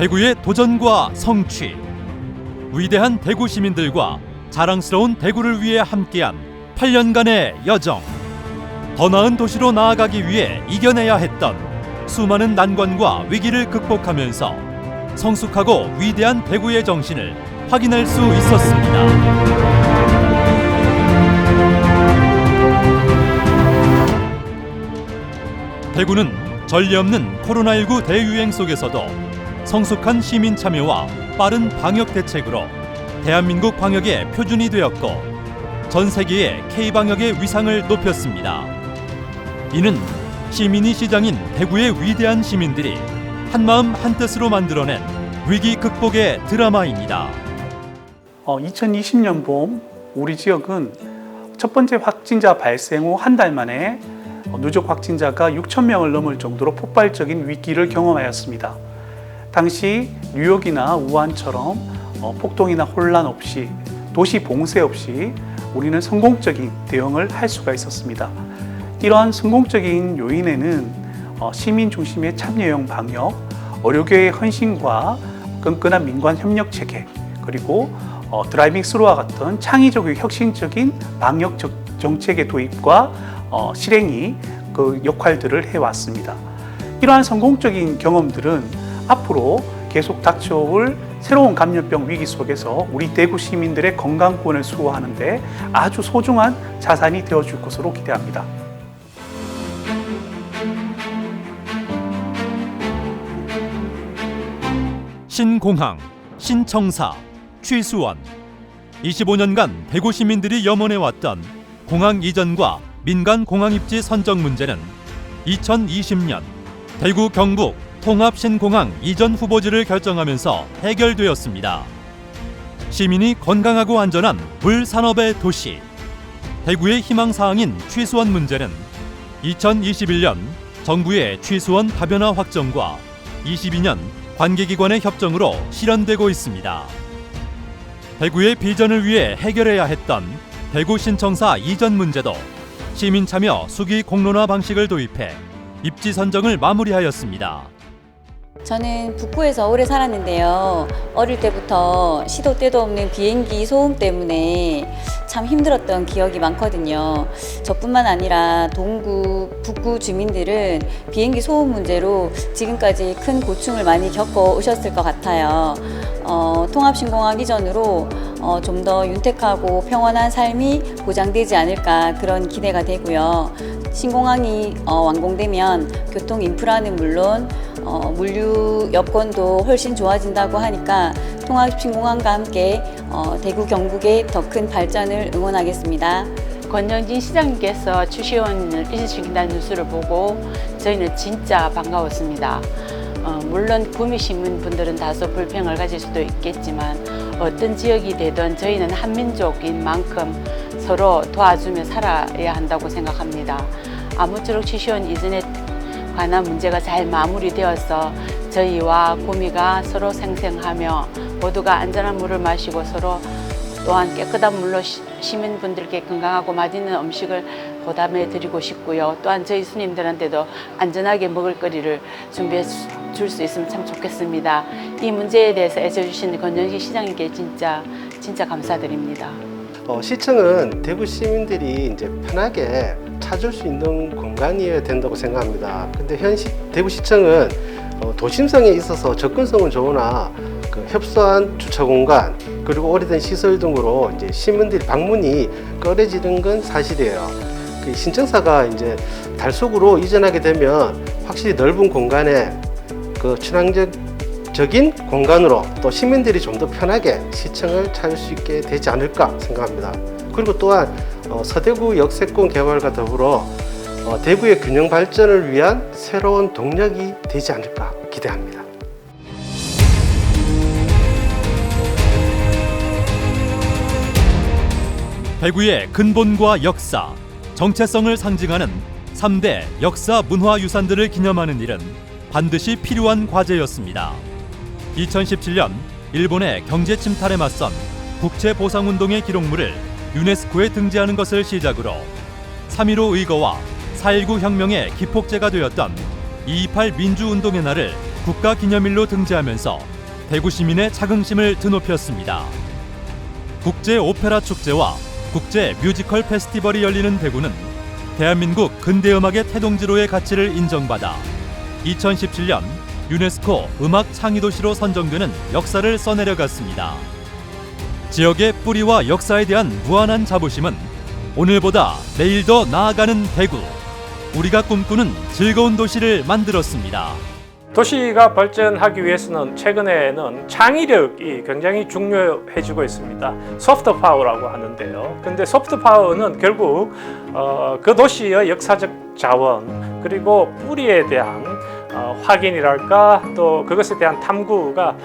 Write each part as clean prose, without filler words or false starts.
대구의 도전과 성취, 위대한 대구 시민들과 자랑스러운 대구를 위해 함께한 8년간의 여정, 더 나은 도시로 나아가기 위해 이겨내야 했던 수많은 난관과 위기를 극복하면서 성숙하고 위대한 대구의 정신을 확인할 수 있었습니다. 대구는 전례 없는 코로나19 대유행 속에서도 성숙한 시민 참여와 빠른 방역 대책으로 대한민국 방역의 표준이 되었고 전 세계의 K방역의 위상을 높였습니다. 이는 시민이 시장인 대구의 위대한 시민들이 한마음 한뜻으로 만들어낸 위기 극복의 드라마입니다. 2020년 봄 우리 지역은 첫 번째 확진자 발생 후 한 달 만에 누적 확진자가 6천 명을 넘을 정도로 폭발적인 위기를 경험하였습니다. 당시 뉴욕이나 우한처럼 폭동이나 혼란 없이 도시 봉쇄 없이 우리는 성공적인 대응을 할 수가 있었습니다. 이러한 성공적인 요인에는 시민 중심의 참여형 방역, 의료계의 헌신과 끈끈한 민관 협력 체계, 그리고 드라이빙 스루와 같은 창의적이고 혁신적인 방역 정책의 도입과 실행이 그 역할들을 해왔습니다. 이러한 성공적인 경험들은 앞으로 계속 닥쳐올 새로운 감염병 위기 속에서 우리 대구 시민들의 건강권을 수호하는 데 아주 소중한 자산이 되어줄 것으로 기대합니다. 신공항, 신청사, 취수원. 25년간 대구 시민들이 염원해왔던 공항 이전과 민간 공항 입지 선정 문제는 2020년 대구 경북 통합 신공항 이전 후보지를 결정하면서 해결되었습니다. 시민이 건강하고 안전한 물산업의 도시, 대구의 희망사항인 취수원 문제는 2021년 정부의 취수원 다변화 확정과 22년 관계기관의 협정으로 실현되고 있습니다. 대구의 비전을 위해 해결해야 했던 대구 신청사 이전 문제도 시민 참여 수기 공론화 방식을 도입해 입지 선정을 마무리하였습니다. 저는 북구에서 오래 살았는데요. 어릴 때부터 시도 때도 없는 비행기 소음 때문에 참 힘들었던 기억이 많거든요. 저뿐만 아니라 동구, 북구 주민들은 비행기 소음 문제로 지금까지 큰 고충을 많이 겪어 오셨을 것 같아요. 통합신공항 이전으로 좀 더 윤택하고 평온한 삶이 보장되지 않을까 그런 기대가 되고요. 신공항이 완공되면 교통 인프라는 물론 물류 여건도 훨씬 좋아진다고 하니까 통합신공항과 함께 대구 경북의 더 큰 발전을 응원하겠습니다. 권영진 시장님께서 취시원을 이전시킨다는 뉴스를 보고 저희는 진짜 반가웠습니다. 물론 구미시민 분들은 다소 불평을 가질 수도 있겠지만 어떤 지역이 되든 저희는 한민족인 만큼 서로 도와주며 살아야 한다고 생각합니다. 아무쪼록 취시원 이전에 관한 문제가 잘 마무리되어서 저희와 구미가 서로 생생하며 모두가 안전한 물을 마시고 서로 또한 깨끗한 물로 시민분들께 건강하고 맛있는 음식을 보답해 드리고 싶고요. 또한 저희 스님들한테도 안전하게 먹을거리를 준비해 줄 수 있으면 참 좋겠습니다. 이 문제에 대해서 애써주신 권영식 시장님께 진짜 감사드립니다. 시청은 대구 시민들이 이제 편하게 찾을 수 있는 공간이어야 된다고 생각합니다. 근데 대구시청은 도심성에 있어서 접근성은 좋으나 그 협소한 주차 공간 그리고 오래된 시설 등으로 이제 시민들이 방문이 꺼려지는 건 사실이에요. 그 신청사가 이제 달속으로 이전하게 되면 확실히 넓은 공간에 그 친환경적인 공간으로 또 시민들이 좀 더 편하게 시청을 찾을 수 있게 되지 않을까 생각합니다. 그리고 또한 서대구 역세권 개발과 더불어 대구의 균형 발전을 위한 새로운 동력이 되지 않을까 기대합니다. 대구의 근본과 역사, 정체성을 상징하는 3대 역사 문화유산들을 기념하는 일은 반드시 필요한 과제였습니다. 2017년 일본의 경제 침탈에 맞선 국채보상운동의 기록물을 유네스코에 등재하는 것을 시작으로 3.15 의거와 4.19 혁명의 기폭제가 되었던 2.28 민주운동의 날을 국가기념일로 등재하면서 대구 시민의 자긍심을 드높였습니다. 국제 오페라 축제와 국제 뮤지컬 페스티벌이 열리는 대구는 대한민국 근대음악의 태동지로의 가치를 인정받아 2017년 유네스코 음악 창의도시로 선정되는 역사를 써내려갔습니다. 지역의 뿌리와 역사에 대한 무한한 자부심은 오늘보다 내일 더 나아가는 대구, 우리가 꿈꾸는 즐거운 도시를 만들었습니다. 도시가 발전하기 위해서는 최근에는 창의력이 굉장히 중요해지고 있습니다. 소프트 파워라고 하는데요. 근데 소프트 파워는 결국 그 도시의 역사적 자원 그리고 뿌리에 대한 확인이랄까 또 그것에 대한 탐구가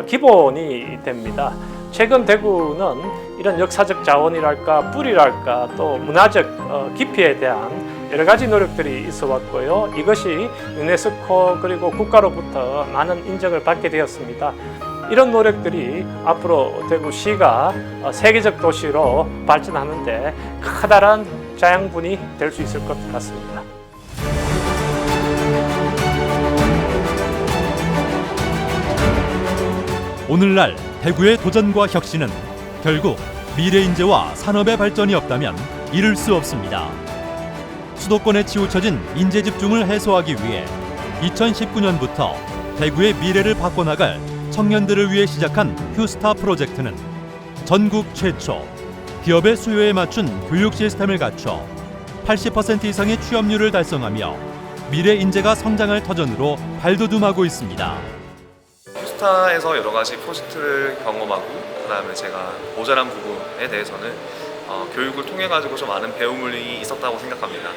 기본이 됩니다. 최근 대구는 이런 역사적 자원이랄까 뿌리랄까 또 문화적 깊이에 대한 여러 가지 노력들이 있어 왔고요. 이것이 유네스코 그리고 국가로부터 많은 인정을 받게 되었습니다. 이런 노력들이 앞으로 대구시가 세계적 도시로 발전하는데 커다란 자양분이 될 수 있을 것 같습니다. 오늘날 대구의 도전과 혁신은 결국 미래 인재와 산업의 발전이 없다면 이룰 수 없습니다. 수도권에 치우쳐진 인재 집중을 해소하기 위해 2019년부터 대구의 미래를 바꿔나갈 청년들을 위해 시작한 휴스타 프로젝트는 전국 최초 기업의 수요에 맞춘 교육 시스템을 갖춰 80% 이상의 취업률을 달성하며 미래 인재가 성장할 터전으로 발돋움하고 있습니다. 휴스타에서 여러 가지 프로젝트를 경험하고 그다음에 제가 모자란 부분에 대해서는 교육을 통해 가지고 좀 많은 배움이 있었다고 생각합니다.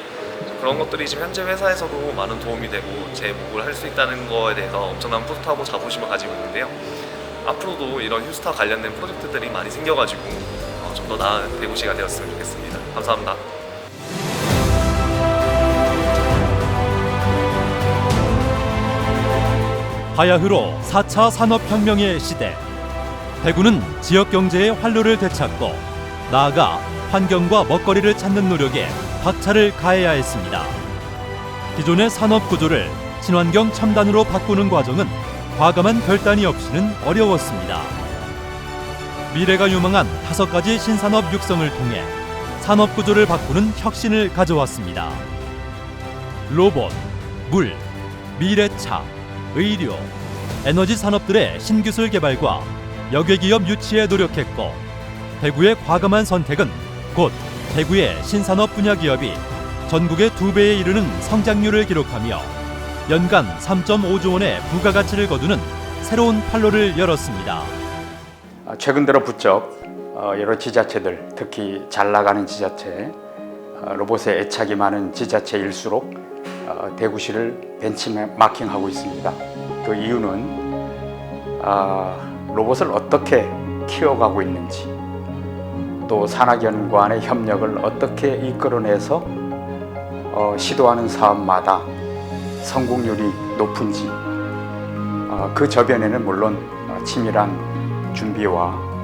그런 것들이 지금 현재 회사에서도 많은 도움이 되고 제 목을 할 수 있다는 거에 대해서 엄청난 뿌듯하고 자부심을 가지고 있는데요. 앞으로도 이런 휴스타 관련된 프로젝트들이 많이 생겨가지고 좀 더 나은 대구시가 되었으면 좋겠습니다. 감사합니다. 바야흐로 4차 산업혁명의 시대. 대구는 지역 경제의 활로를 되찾고 나아가 환경과 먹거리를 찾는 노력에 박차를 가해야 했습니다. 기존의 산업 구조를 친환경 첨단으로 바꾸는 과정은 과감한 결단이 없이는 어려웠습니다. 미래가 유망한 5가지 신산업 육성을 통해 산업 구조를 바꾸는 혁신을 가져왔습니다. 로봇, 물, 미래차, 의료, 에너지 산업들의 신기술 개발과 역외기업 유치에 노력했고 대구의 과감한 선택은 곧 대구의 신산업 분야 기업이 전국의 2배에 이르는 성장률을 기록하며 연간 3.5조 원의 부가가치를 거두는 새로운 판로를 열었습니다. 최근 들어 부쩍 여러 지자체들, 특히 잘 나가는 지자체, 로봇에 애착이 많은 지자체일수록 대구시를 벤치마킹하고 있습니다. 그 이유는 로봇을 어떻게 키워가고 있는지, 또 산학연구원의 협력을 어떻게 이끌어내서 시도하는 사업마다 성공률이 높은지, 그 저변에는 물론 치밀한 준비와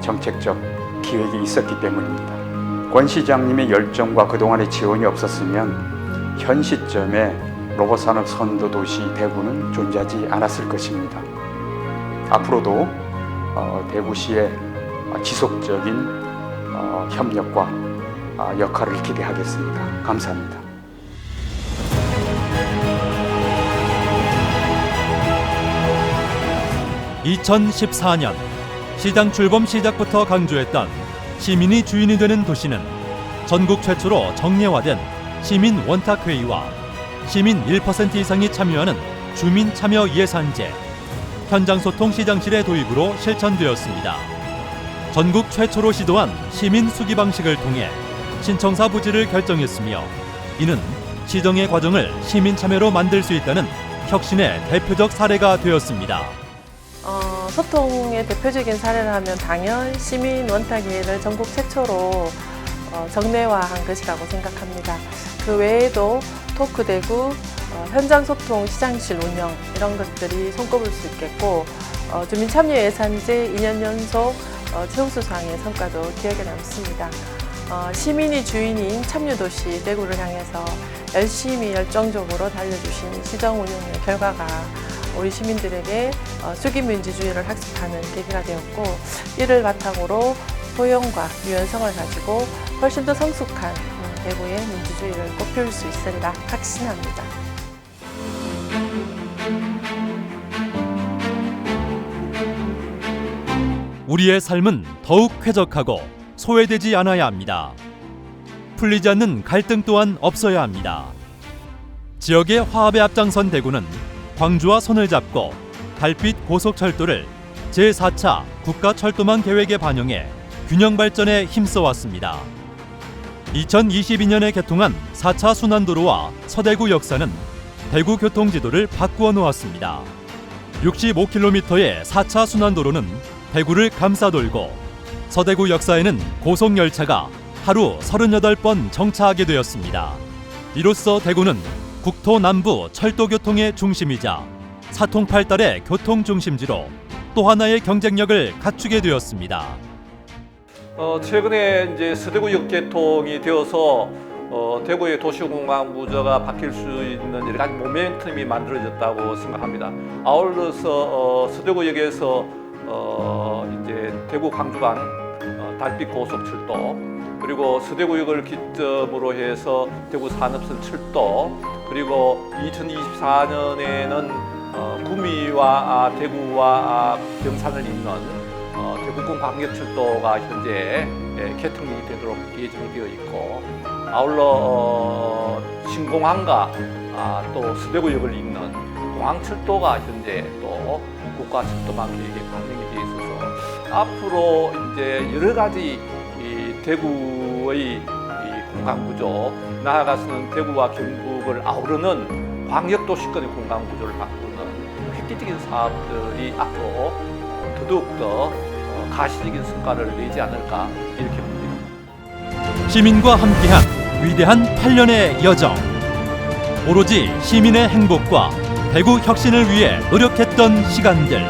정책적 기획이 있었기 때문입니다. 권 시장님의 열정과 그동안의 지원이 없었으면 현 시점에 로봇산업 선도도시 대구는 존재하지 않았을 것입니다. 앞으로도 대구시의 지속적인 협력과 역할을 기대하겠습니다. 감사합니다. (2014년) 시장 출범 시작부터 강조했던 시민이 주인이 되는 도시는 전국 최초로 정례화된 시민 원탁회의와 시민 1% 이상이 참여하는 주민 참여 예산제, 현장소통 시장실의 도입으로 실천되었습니다. 전국 최초로 시도한 시민 수기 방식을 통해 신청사 부지를 결정했으며 이는 시정의 과정을 시민 참여로 만들 수 있다는 혁신의 대표적 사례가 되었습니다. 소통의 대표적인 사례라면 당연 시민 원탁회의를 전국 최초로 정례화한 것이라고 생각합니다. 그 외에도 토크대구, 현장소통 시장실 운영 이런 것들이 손꼽을 수 있겠고 주민참여예산제 2년 연속 최우수상의 성과도 기억에 남습니다. 시민이 주인인 참여도시 대구를 향해서 열심히 열정적으로 달려주신 시정 운영의 결과가 우리 시민들에게 수기민주주의를 학습하는 계기가 되었고, 이를 바탕으로 포용과 유연성을 가지고 훨씬 더 성숙한 대구의 민주주의를 꽃피울 수 있으리라 확신합니다. 우리의 삶은 더욱 쾌적하고 소외되지 않아야 합니다. 풀리지 않는 갈등 또한 없어야 합니다. 지역의 화합에 앞장선 대구는 광주와 손을 잡고 달빛 고속철도를 제4차 국가철도망 계획에 반영해 균형 발전에 힘써왔습니다. 2022년에 개통한 4차 순환도로와 서대구 역사는 대구 교통지도를 바꾸어 놓았습니다. 65km의 4차 순환도로는 대구를 감싸 돌고 서대구 역사에는 고속열차가 하루 38번 정차하게 되었습니다. 이로써 대구는 국토 남부 철도교통의 중심이자 사통팔달의 교통중심지로 또 하나의 경쟁력을 갖추게 되었습니다. 최근에 이제 서대구역 개통이 되어서 대구의 도시공간 구조가 바뀔 수 있는 여러 가지 모멘텀이 만들어졌다고 생각합니다. 아울러서 서대구역에서 이제 대구 광주 간 달빛 고속철도, 그리고 서대구역을 기점으로 해서 대구 산업선 철도, 그리고 2024년에는 구미와 대구와 경산을 잇는 대구권 광역철도가 현재 개통이 되도록 예정이 되어 있고, 아울러 신공항과 또 서대구역을 잇는 공항철도가 현재 또 국가철도망 계획에 반영이 되어 있어서 앞으로 이제 여러 가지 이 대구의 이 공간구조, 나아가서는 대구와 경북을 아우르는 광역도시권의 공간구조를 바꾸는 획기적인 사업들이 앞으로 더더욱더 가시적인 성과를 내지 않을까 이렇게 봅니다. 시민과 함께한 위대한 8년의 여정. 오로지 시민의 행복과 대구 혁신을 위해 노력했던 시간들.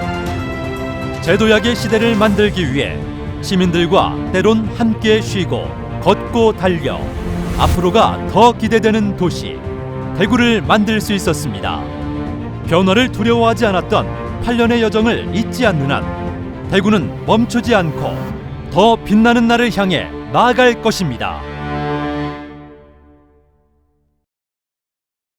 제도약의 시대를 만들기 위해 시민들과 때론 함께 쉬고 걷고 달려 앞으로가 더 기대되는 도시 대구를 만들 수 있었습니다. 변화를 두려워하지 않았던 8년의 여정을 잊지 않는 한 대구는 멈추지 않고 더 빛나는 날을 향해 나아갈 것입니다.